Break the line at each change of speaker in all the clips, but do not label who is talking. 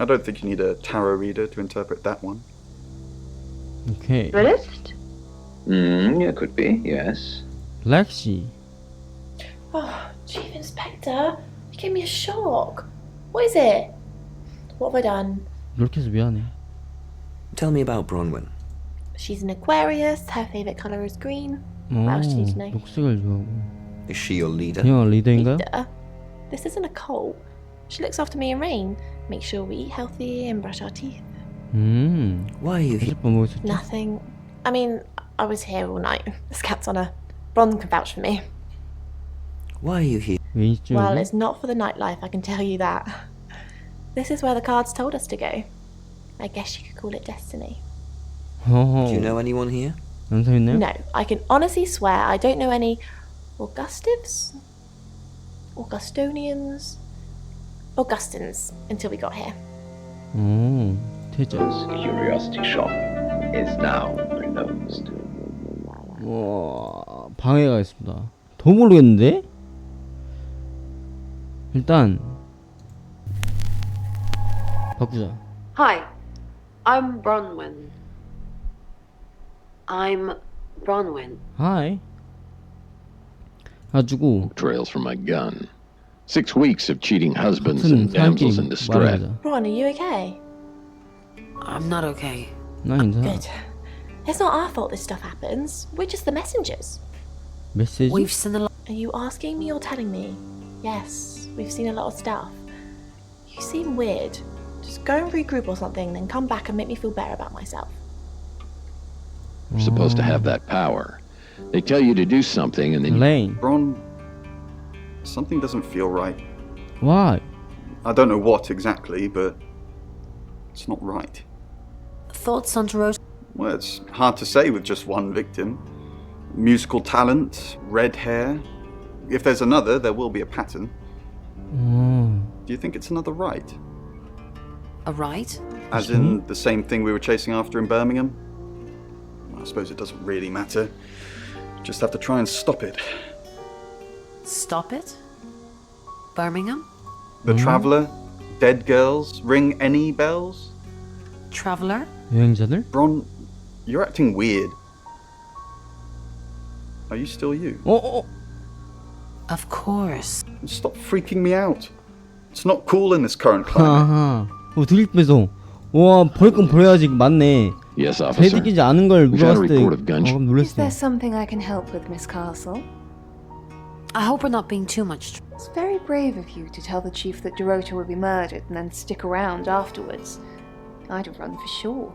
I don't think you need a tarot reader to interpret that one.
오케이.
Realist?
It could be, yes.
블랙시.
Oh, Chief Inspector, you gave me a shock. What is it? What have I done?
이렇게 해서 미안해.
Tell me about Bronwyn.
She's an Aquarius. Her favourite colour is green.
오,
What else do you need to know?
녹색을 좋아하고.
Is she your leader?
그냥 리더인가요?
Leader? This isn't a cult. She looks after me and Rain. Make sure we eat healthy and brush our teeth.
Why are you here?
어젯밤 뭐 있었지?
Nothing. I mean, I was here all night. This cat's on her. Bron can vouch for me.
Why are you here?
왜 있죠?
Well,
여기?
it's not for the nightlife, I can tell you that. This is where the cards told us to go. I guess you could call it destiny.
어허.
Do you know anyone here?
연상 있나요?
No, I can honestly swear I don't know any Augustives? Augustonians? Augustins until we got here.
오, 퇴짜.
This curiosity shop is now closed.
와, 방해가 있습니다. 더 모르겠는데? 일단 바꾸자.
Hi, I'm Bronwyn. I'm Bronwyn.
하이. 가지고
Trails from my gun. 6 weeks of cheating husbands
같은
and damsels in
사람끼리
distress.
말하자.
Bron, are you okay?
I'm not okay.
나 괜찮아.
Good. It's not our fault this stuff happens. We're just the messengers.
메시지?
We've seen a lot.
Are you asking me or telling me? Yes, we've seen a lot of stuff. You seem weird. Just go and regroup or something, then come back and make me feel better about myself.
You're supposed to have that power. They tell you to do something and then
레인.
Bron, something doesn't feel right.
Why?
I don't know what exactly, but it's not right.
Thoughts on Rose?
Well, it's hard to say with just one victim. Musical talent, red hair. If there's another, there will be a pattern. Do you think it's another right?
A right?
As in the same thing we were chasing after in Birmingham? I suppose it doesn't really matter. Just have to try and stop it.
Stop it? Birmingham?
The Traveller? Dead girls? Ring any bells?
Traveller?
여행자들?
Bron, you're acting weird. Are you still you?
Of course.
Stop freaking me out. It's not cool in this current climate.
아하. 드릴 빼서. 와, 버릴 건 버려야지. 맞네.
yes, officer.
배드기지 않은 걸
We've had a
물어봤을 때
report of gunshot.
깜
Is there
놀랐어.
something I can help with, Miss Castle?
I hope we're not being too much.
It's very brave of you to tell the chief that Dorota will be murdered and then stick around afterwards. I'd have run for sure.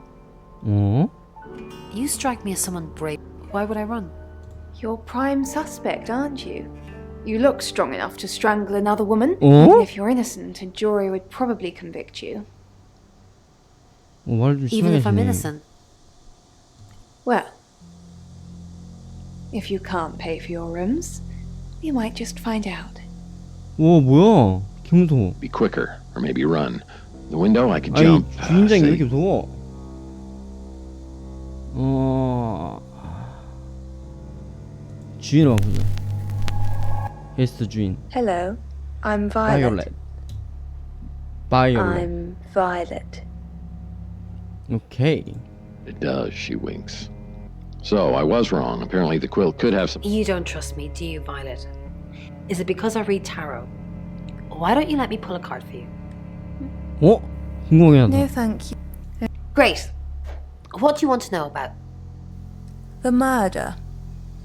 어?
You strike me as someone brave. Why would I run?
You're prime suspect, aren't you? You look strong enough to strangle another woman.
어?
Even if you're innocent, a jury would probably convict you.
말 좀
Even if I'm
심하시네.
innocent.
Well, if you can't pay for your rooms, you might just find out.
와, 뭐야? 개무서워.
Be quicker, or maybe run. The window, I could
아니,
jump.
주인장이 왜
Say,
이렇게 무서워? 주인을 봐보자. 게스트 주인.
Hello, I'm Violet.
바이올렛.
I'm Violet.
오케이.
It does, she winks. So, I was wrong. Apparently the quilt could have some...
You don't trust me, do you, Violet? Is it because I read tarot? Why don't you let me pull a card for you?
어? 궁금하긴 하다.
No, thank you.
Great. What do you want to know about?
The murder.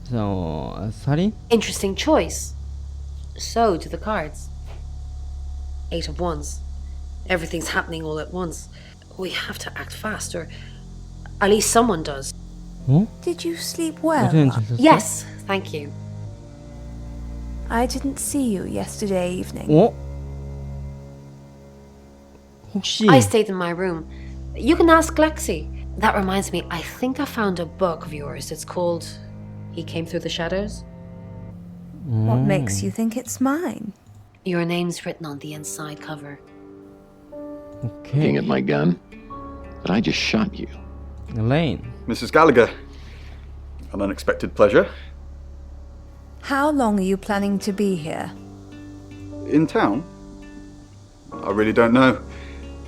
자, 살인?
Interesting choice. So do the cards. 8 of Wands. Everything's happening all at once. We have to act fast, or at least someone does.
어?
Did you sleep well?
어제는 잘 잤어?
Yes, thank you.
I didn't see you yesterday evening.
어? 혹시
I stayed in my room. You can ask Lexi. That reminds me, I think I found a book of yours. It's called He Came Through the Shadows.
What makes you think it's mine?
Your name's written on the inside cover.
Looking
오케이.
at my gun. But I just shot you.
레인.
Mrs. Gallagher, an unexpected pleasure.
How long are you planning to be here?
In town? I really don't know.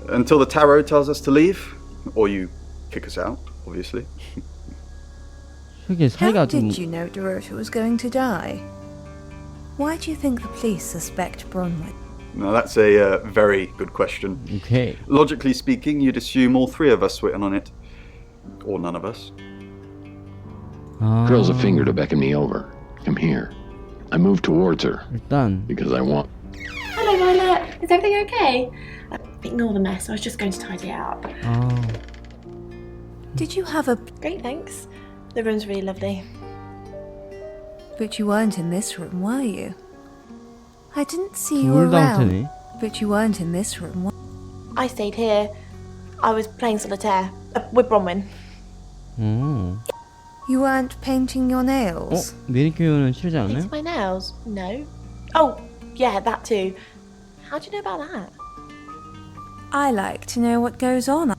Until the tarot tells us to leave, or you kick us out, obviously.
되게
How
사이가 좀
did you know Dorota was going to die? Why do you think the police suspect Bronwyn?
Now that's a very good question.
오케이.
Logically speaking, you'd assume all three of us were in on it. Or none of us.
아,
Curls a finger to beckon me over. Come here. I move towards her
일단
because I want.
Hello, Violet. Is everything okay? Ignore the mess. I was just going to tidy it up.
아,
Did you have a...
Great, thanks. The room's really lovely.
But you weren't in this room, were you? I didn't see you
둘 다
around.
호텔이네.
But you weren't in this room.
I stayed here. I was playing solitaire with Bronwyn.
어,
You weren't painting your nails.
메리큐어는 싫지 않나요?
Painting my nails? No. Oh, yeah, that too. How do you know about that?
I like to know what goes on.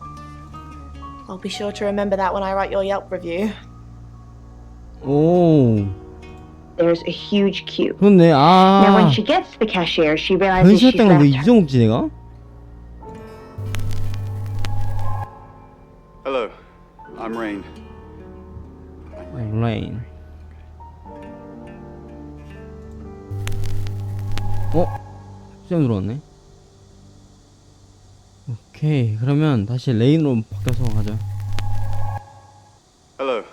I'll be sure to remember that when I write your Yelp review.
오,
There's a huge queue.
그렇네.
Now, when
아,
she gets to the cashier, she realizes she's
변신했던 거왜
left her.
잊어먹지 내가?
Hello, I'm Rain.
레인. 수염 들어왔네. 오케이, 그러면 다시 레인으로 바뀌어서 가자.
Hello,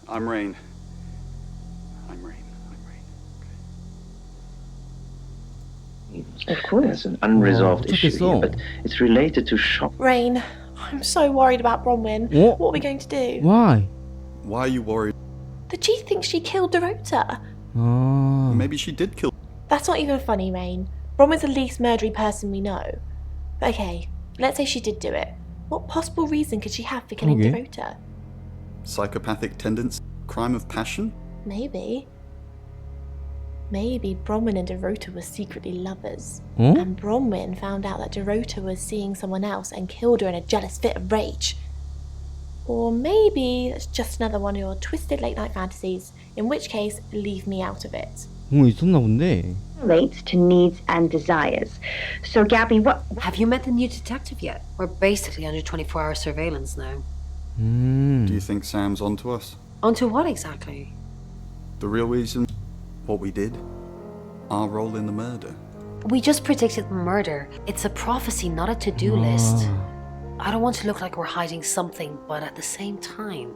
I'm Rain. I'm Rain.
Of course. There's an unresolved
Oh,
issue
check this
here,
out.
but it's related to shop.
Rain, I'm so worried about Bronwyn.
Oh.
What are we going to do?
Why?
Why are you worried?
The chief thinks she killed Dorota.
아,
Maybe she did kill.
That's not even funny, Rain. Bronwyn's the least murdery person we know. Okay, let's say she did do it. What possible reason could she have for killing
Okay.
Dorota?
Psychopathic tendency? Crime of passion?
Maybe. Maybe Bronwyn and Dorota were secretly lovers.
어?
And Bronwyn found out that Dorota was seeing someone else and killed her in a jealous fit of rage. Or maybe it's just another one of your twisted late night fantasies, in which case, leave me out of it.
뭔가 있었나 본데.
Relates to needs and desires. So, Gabby, what?
Have you met the new detective yet? We're basically under 24-hour surveillance now.
Do you think Sam's onto us?
Onto what exactly?
The real reason? What we did? Our role in the murder?
We just predicted murder. It's a prophecy, not a to-do list. I don't want to look like we're hiding something, but at the same time,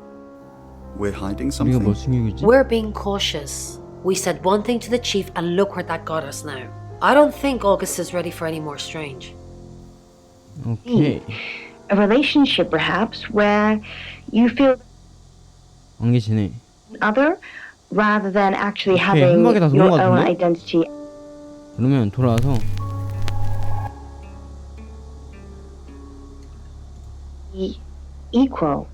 We're hiding
우리가 뭘
something?
숨기고 있지?
we're being cautious. We said one thing to the chief and look where that got us now. I don't think August is ready for any more strange.
오케이.
A relationship, perhaps, where you feel
안 계시네.
other rather than actually
Okay,
having
한 방에 다
your
들어온 것
own
같은데?
identity.
그러면 돌아와서
Equal,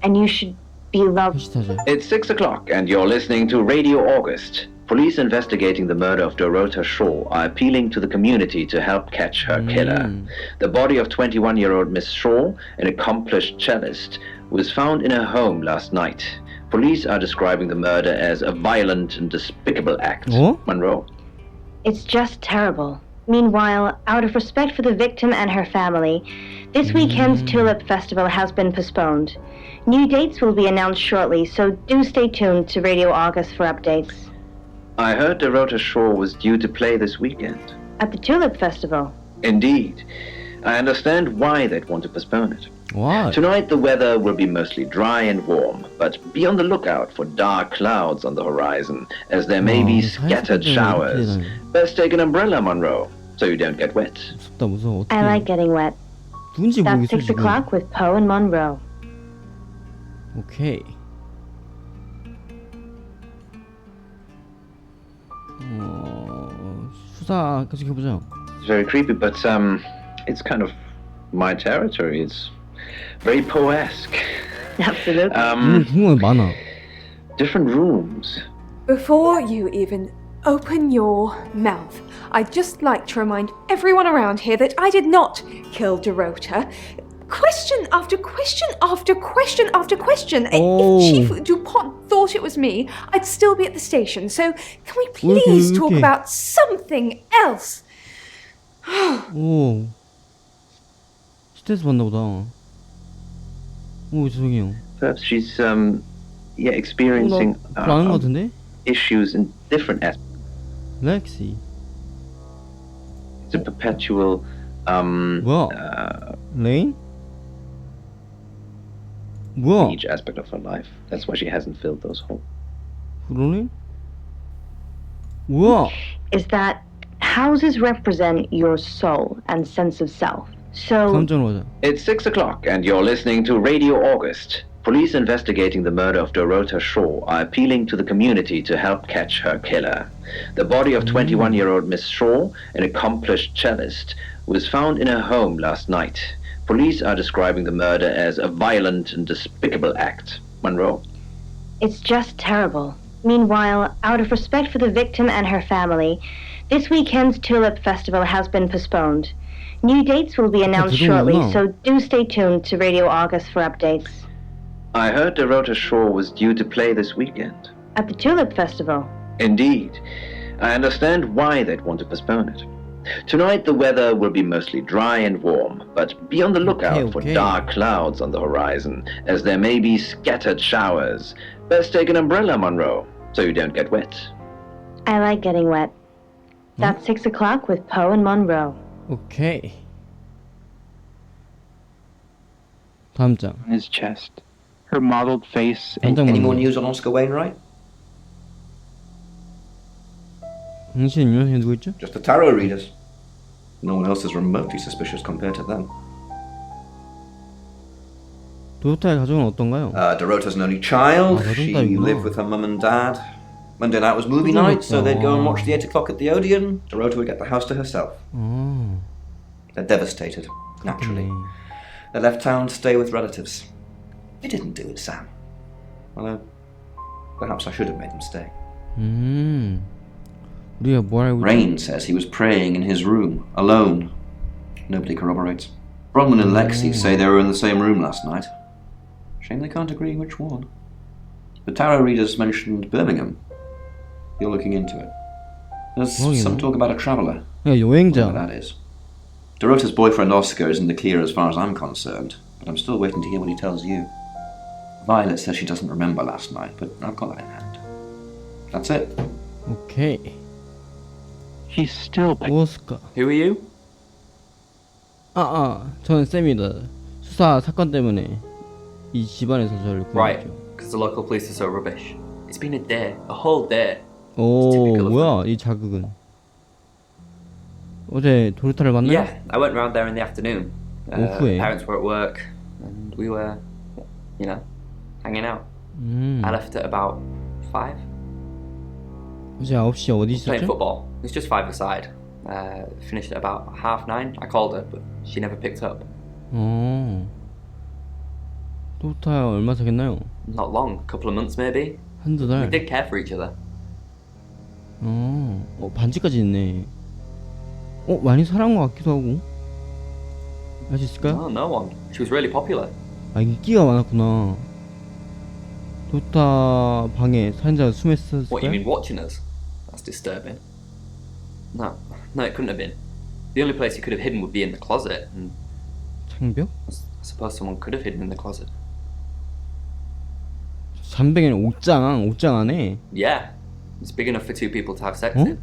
and you should be loved.
비슷하죠.
It's 6 o'clock, and you're listening to Radio August. Police investigating the murder of Dorota Shaw are appealing to the community to help catch her killer. The body of 21-year-old Miss Shaw, an accomplished cellist, was found in her home last night. Police are describing the murder as a violent and despicable act.
어?
Monroe.
It's just terrible. Meanwhile, out of respect for the victim and her family, this weekend's Tulip Festival has been postponed. New dates will be announced shortly, so do stay tuned to Radio August for updates.
I heard Dorota Shaw was due to play this weekend.
At the Tulip Festival.
Indeed. I understand why they'd want to postpone it.
와,
Tonight the weather will be mostly dry and warm, but be on the lookout for dark clouds on the horizon, as there may be scattered showers. Best take an umbrella, Monroe, so you don't get wet.
무섭다 무서워.
I like getting wet.
누군지
That's
모르겠어
6
지금.
o'clock with Poe and Monroe.
오케이. 수사 계속해보자.
It's very creepy, but it's kind of my territory. It's very Poe-esque.
Absolutely.
궁금한 게 많아.
Different rooms.
Before you even open your mouth, I'd just like to remind everyone around here that I did not kill Dorota. Question after question after question after question.
Oh.
If Chief DuPont thought it was me, I'd still be at the station. So can we please talk
okay.
about something else?
오. 스트레스 받나 보다. 오, 죄송해요.
Perhaps she's experiencing
그거 아는 것 같은데?
issues in different aspects.
렉시.
It's a perpetual
뭐야? 레인? 뭐야?
each aspect of her life. That's why she hasn't filled those holes.
브로린? 뭐야?
Is that houses represent your soul and sense of self. So
감정으로 가자.
It's 6 o'clock and you're listening to Radio August. Police investigating the murder of Dorota Shaw are appealing to the community to help catch her killer. The body of 21-year-old Miss Shaw, an accomplished cellist, was found in her home last night. Police are describing the murder as a violent and despicable act. Monroe.
it's just terrible. Meanwhile, out of respect for the victim and her family, this weekend's Tulip Festival has been postponed. New dates will be announced shortly, so do stay tuned to Radio August for updates.
I heard Dorota Shaw was due to play this weekend.
At the Tulip Festival?
Indeed. I understand why they'd want to postpone it. Tonight the weather will be mostly dry and warm, but be on the lookout for dark clouds on the horizon, as there may be scattered showers. Best take an umbrella, Monroe, so you don't get wet.
I like getting wet. That's 6 o'clock with Poe and Monroe.
오케이. 다음 장.
On his chest, her mottled face.
Any more news on Oscar Wainwright?
당신 유명해 누구 있죠?
Just the tarot readers. No one else is remotely suspicious compared to them.
도요타의 가족은 어떤가요?
Dorota's an only child. She lived with her mum and dad. Monday night was movie night, so they'd go and watch the 8 o'clock at the Odeon. Dorota would get the house to herself. They're devastated, naturally. They left town to stay with relatives. They didn't do it, Sam. Although, perhaps I should have made them stay.
우리가 뭘 알고
Rain says he was praying in his room, alone. Nobody corroborates. Bronwyn and Lexi say they were in the same room last night. Shame they can't agree which one. The tarot readers mentioned Birmingham. You're looking into it. There's some talk about a traveller.
야, 여행자.
Whatever that is. Dorota's boyfriend Oscar is in the clear as far as I'm concerned, but I'm still waiting to hear what he tells you. Violet says she doesn't remember last night, but I've got that in hand. That's it.
오케이.
He's still
오스카.
Who are you?
저는 쌤이다. 수사 사건 때문에 이 집안에서 저를 구했죠.
Right, because the local police are so rubbish. It's been a day, a whole day.
오, 뭐야 이 자극은. 어제 도르타를 만나요?
Yeah, I went round there in the afternoon.
오후에.
Parents were at work, and we were, hanging out. I left at about 5.
어제 9시에 어디
Playing
있었죠?
football. It was just 5-a-side. Finished at about 9:30. I called her, but she never picked up.
도르타 얼마 사귀었나요?
Not long, a couple of months maybe.
한두 달.
We did care for each other.
반지까지 있네. 많이 사랑한 것 같기도 하고. 알 수 있을까요?
No, no one. She was really popular.
인기가 많았구나. 도타 방에 살인자가 숨어 있었을까요?
What, you mean watching us? That's disturbing. No, it couldn't have been. The only place he could have hidden would be in the closet, and
장벽?
I suppose someone could have hidden in the closet.
잠백에는 옷장 안에.
Yeah, it's big enough for 2 people to have sex in.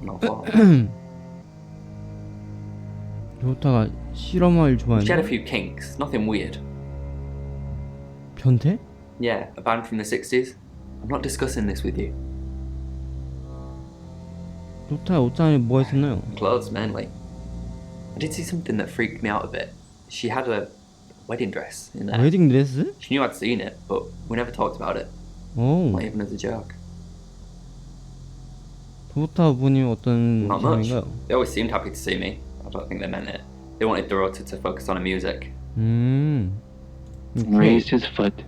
Not far.
도타가 실험을 좋아하는.
She had a few kinks, nothing weird.
변태?
Yeah, a band from the 60s. I'm not discussing this with you.
도타 옷장 안에 뭐가 있었나요?
Clothes, mainly. I did see something that freaked me out a bit. She had a wedding dress in there.
웨딩 드레스?
She knew I'd seen it, but we never talked about it.
오.
Not even as a joke.
도타 분이 어떤
Not much.
사람인가요?
They always seemed happy to see me. I don't think they meant it. They wanted Dorota to focus on her music.
Raised his foot.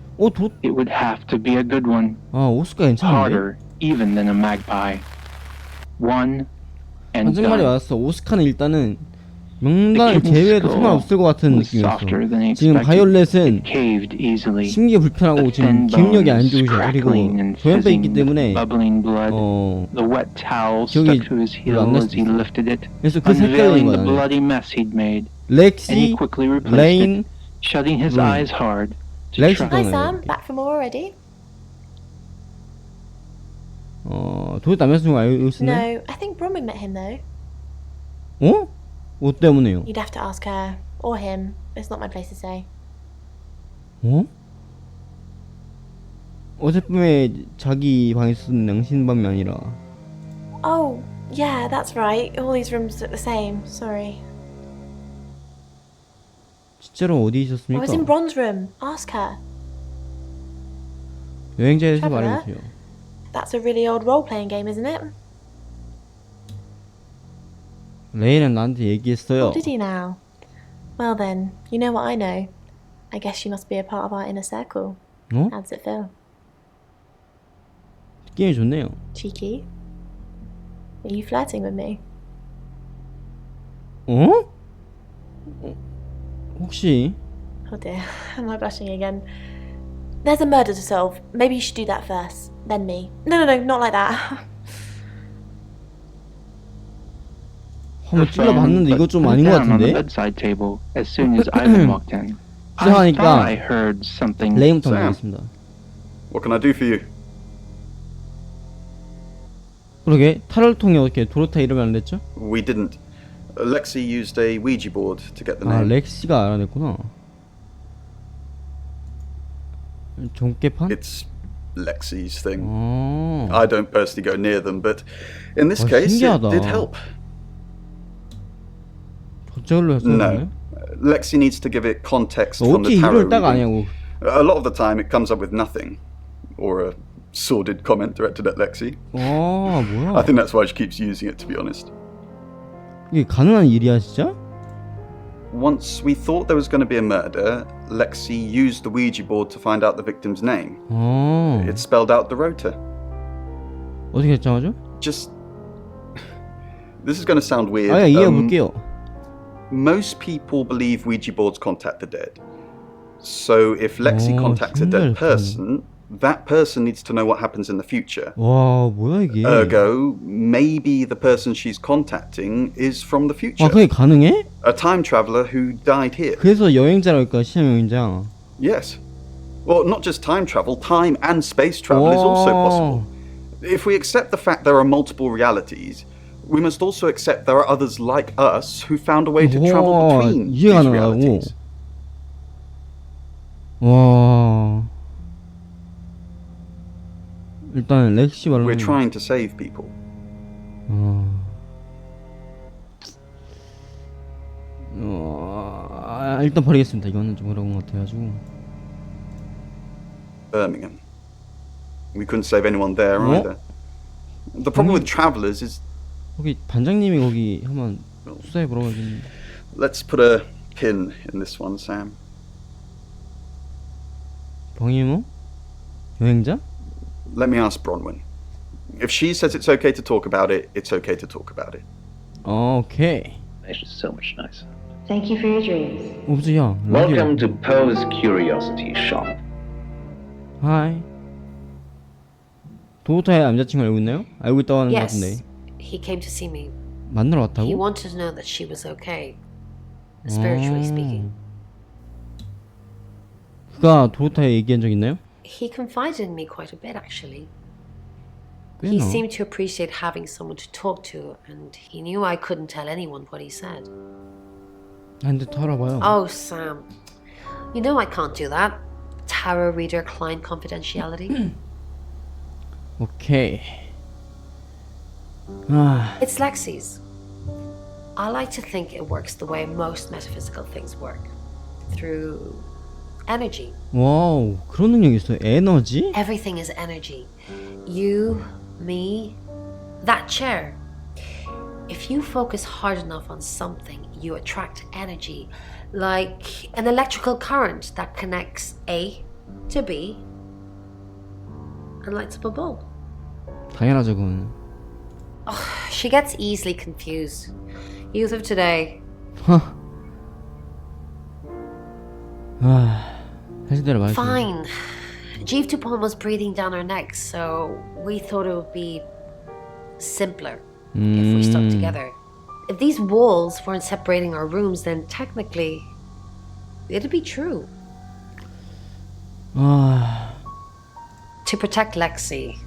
It would have to be a good one.
오스카 괜찮은데?
Harder even than a magpie. One and
맞은 말이
done.
왔어. 오스카는 일단은 명단을 제외해도 상관없을 것 같은 느낌이었어. 지금 바이올렛은 심기가 불편하고 지금 기억력이 안 좋으셔. 그리고 조현병 있기 때문에 기억이 별로 안 날 수도 있어. 그래서 그 색깔인 거야.
and he
렉시,
quickly replaced
레인,
it, shutting his
론.
eyes hard to
렉시
try.
Hi
떠나요.
Sam, back from war already?
도대체 남자친구 알고 있었네?
No, I think Bronwyn met him though.
어? 뭐 때문에요?
You'd have to ask her or him. It's not my place to say.
어? 어젯밤에 자기 방에 쓴 양신밤이 아니라.
Oh, yeah, that's right. All these rooms look the same. Sorry.
실제로 어디
I
있었습니까?
was in Bron's room. Ask her.
여행자에서
Traveller?
말해주세요.
That's a really old role-playing game, isn't it?
레이는 나한테 얘기했어요.
What did he now? Well then, you know what I know. I guess she must be a part of our inner circle.
어?
How does it feel?
게임이 좋네요.
Cheeky? Are you flirting with me?
어? 혹시
Oh dear, am I blushing again? There's a murder to solve. Maybe you should do that first, then me. No, not like that.
한번 찔러봤는데 이거 좀 아닌 것
On the
같은데?
bedside table as soon as Ivan walked in. I
시작하니까
thought I heard something.
레이부터
Sam.
가겠습니다.
What can I do for you?
그러게 타로를 통해 어떻게 도로타 이름을 알아냈죠?
We didn't. Lexi used a Ouija board to get the
아
name.
렉시가 알아냈구나. 종깨판?
It's Lexi's thing.
어.
I don't personally go near them, but in this
아,
case,
신기하다.
it did help.
저절로 했어요?
No. Lexi needs to give it context from
어떻게
the tarot
이걸 딱
reading.
아냐고.
A lot of the time, it comes up with nothing, or a sordid comment directed at Lexi.
아 뭐야?
I think that's why she keeps using it, to be honest.
이게 가능한 일이야 진짜?
Once we thought there was going to be a murder, Lexi used the Ouija board to find out the victim's name.
어.
It spelled out the rota.
어떻게 결정하죠?
Just... This is going to sound weird.
아 이해해 볼게요.
Most people believe Ouija boards contact the dead. So if Lexi contacts a dead person, that person needs to know what happens in the future.
와 뭐야 이게?
Ergo, maybe the person she's contacting is from the future.
아 그게 가능해?
A time traveler who died here.
그래서 여행자랄까 시험 여행자.
Yes. Well, not just time travel, time and space travel is also possible. If we accept the fact there are multiple realities, we must also accept there are others like us who found a way to travel between these
이해가 안 나고.
realities.
와. 일단 렉시 말로.
We're trying to save people.
일단 버리겠습니다. 이거는 좀 그런 것 같아가지고.
Birmingham. We couldn't save anyone there either. The problem with travelers is...
거기 반장님이 거기 한번 수사해 보러 가긴.
Let's put a pin in this one, Sam.
병이모? 여행자?
Let me ask Bronwyn. If she says it's okay to talk about it, it's okay to talk about it.
오케이.
It's so much nicer.
Thank you for your dreams.
없지야.
Welcome to Poe's Curiosity Shop.
하이. 도우타의 남자친구 알고 있나요? 알고 있다고 하는 것 같은데.
Yes, he came to see me.
만나러 왔다고?
He wanted to know that she was okay, spiritually speaking.
그가 도우타에 얘기한 적 있나요?
He confided in me quite a bit, actually.
꽤나.
He seemed to appreciate having someone to talk to, and he knew I couldn't tell anyone what he said.
한테 털어봐요.
Oh, Sam. You know I can't do that. Tarot reader client confidentiality.
오케이. 아,
It's Lexi's. I like to think it works the way most metaphysical things work. Through energy.
와우, 그런 능력이 있어요. 에너지?
Everything is energy. You, me, that chair. If you focus hard enough on something, you attract energy, like an electrical current that connects A to B and lights up a bulb.
당연하죠, 그건.
Oh, she gets easily confused. Youth of today.
아, 사실대로 말했어.
Fine. Jeeve Tupon was breathing down her neck, so we thought it would be simpler if we stuck together. If these walls weren't separating our rooms, then technically, it'd be true. To protect Lexi.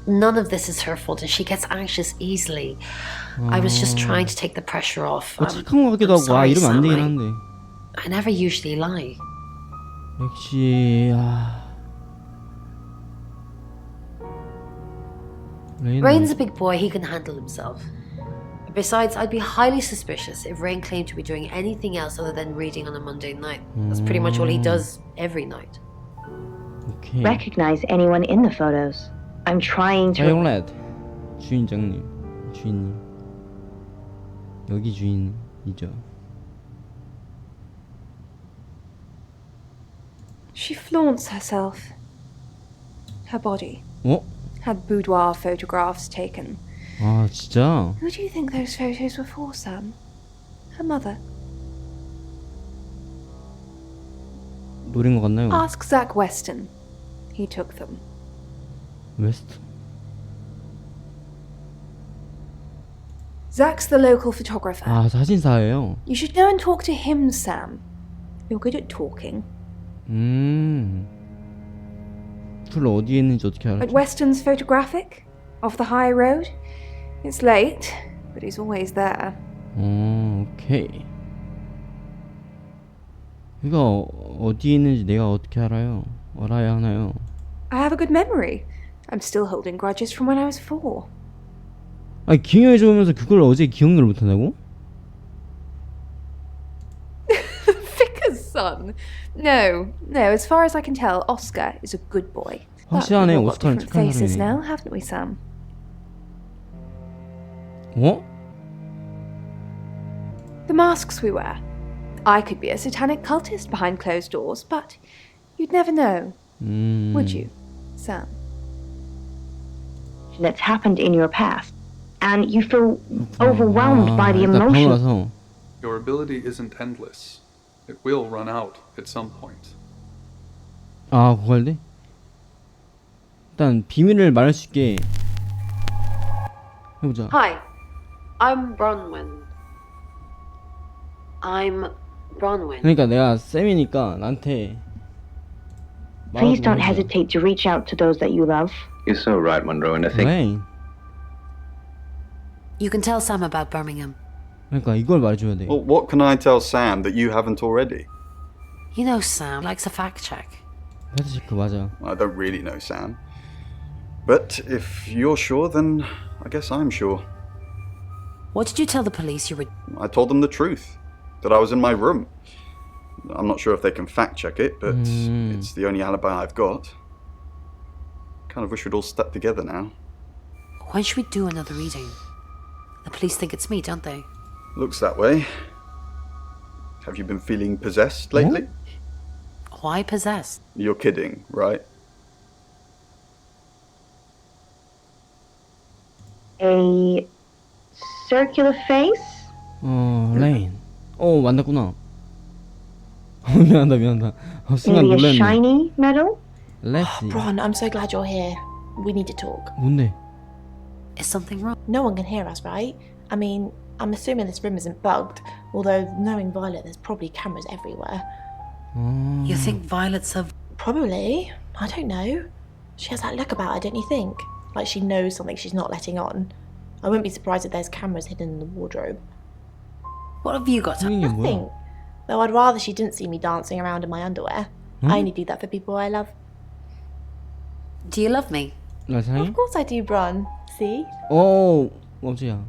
None of this is her fault and she gets anxious easily. I was just trying to take the pressure off.
착한 것 같기도 하고 이러면 안 되긴 한데.
I never usually lie.
역시
Rain's a big boy, he can handle himself. Besides, I'd be highly suspicious if Rain claimed to be doing anything else other than reading on a Monday night. That's pretty much all he does every night.
Okay.
Recognize anyone in the photos. I'm trying to...
바이올렛 주인장님, 주인님. 여기 주인이죠.
She flaunts herself. Her body.
어?
Had boudoir photographs taken.
아 진짜?
Who do you think those photos were for, Sam? Her mother.
노린 것 같나요?
Ask Zach Weston. He took them.
웨스트?
Zach's the local photographer.
아 사진사예요.
You should go and talk to him, Sam. You're good at talking.
둘 어디에 있는지 어떻게 알아?
At Weston's photographic? Off the high road? It's late, but he's always there.
오케이. 이거 어디에 있는지 내가 어떻게 알아요? 알아야 하나요?
I have a good memory. I'm still holding grudges from when I was 4.
아니 기억력이 좋으면서 그걸 어제 기억을 못한다고?
Vicar's son. No, as far as I can tell, Oscar is a good boy.
확실하네.
We've got
오스카는
different
착한
faces
사람이네.
now, haven't we, Sam?
어?
The masks we wear. I could be a satanic cultist behind closed doors, but you'd never know, would you, Sam?
That's happened in your past, and you feel overwhelmed by the emotion.
Your ability isn't endless. It will run out at some point.
아 그거 할래? 일단 비밀을 말할 수 있게 해보자.
Hi, I'm Bronwyn. I'm Bronwyn.
그러니까 내가 쌤이니까 나한테
Please don't hesitate to reach out to those that you love.
You're so right, Monroe, and I think...
Rain.
You can tell Sam about Birmingham.
그러니까 이걸 말해줘야 돼.
Well, what can I tell Sam that you haven't already?
You know Sam likes a fact check.
팩트체크 맞아.
I don't really know Sam. But if you're sure, then I guess I'm sure.
What did you tell the police you were...
I told them the truth. That I was in my room. I'm not sure if they can fact check it, but it's the only alibi I've got. Kind of wish we'd all stuck together now.
When should we do another reading? The police think it's me, don't they?
Looks that way. Have you been feeling possessed lately?
Why possessed?
You're kidding, right?
A circular face?
레인. 만났구나. 미안하다. 순간
Maybe a
놀랐네.
shiny metal?
레시.
Bron, I'm so glad you're here. We need to talk.
뭔데?
Is something wrong?
No one can hear us, right? I mean, I'm assuming this room isn't bugged, although knowing Violet, there's probably cameras everywhere.
You think Violet's a...
Probably. I don't know. She has that look about her, don't you think? Like she knows something she's not letting on. I wouldn't be surprised if there's cameras hidden in the wardrobe.
What have you got to...
Nothing. Though I'd rather she didn't see me dancing around in my underwear. I only do that for people I love.
Do you love me?
나 사랑해?
Of course I do, Bron. See?
멈춰야.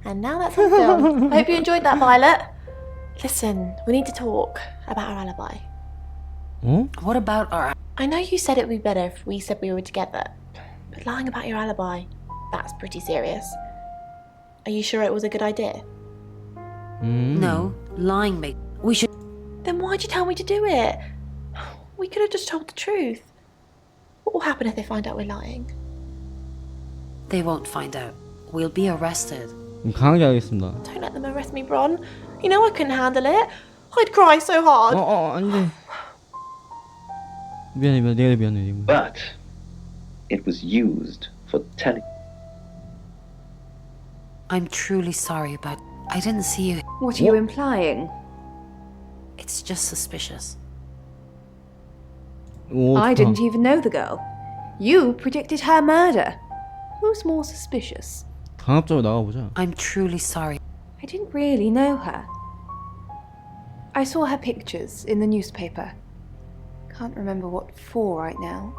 And now that's on film. I hope you enjoyed that, Violet. Listen, we need to talk about our alibi.
What about our...
I know you said it would be better if we said we were together, but lying about your alibi, that's pretty serious. Are you sure it was a good idea?
No, lying me. We should...
Then why'd you tell me to do it? We could have just told the truth. What will happen if they find out we're lying?
They won't find out. We'll be arrested.
강하게 하겠습니다.
Don't let them arrest me, Bron. You know I couldn't handle it. I'd cry so hard.
안돼. 미안해. 내가 미안해.
But it was used for telling...
I'm truly sorry about... I didn't see you.
What are you implying?
It's just suspicious.
I didn't even know the girl. You predicted her murder. Who's more suspicious?
강압적으로 나가보자.
I'm truly sorry.
I didn't really know her. I saw her pictures in the newspaper. Can't remember what for right now.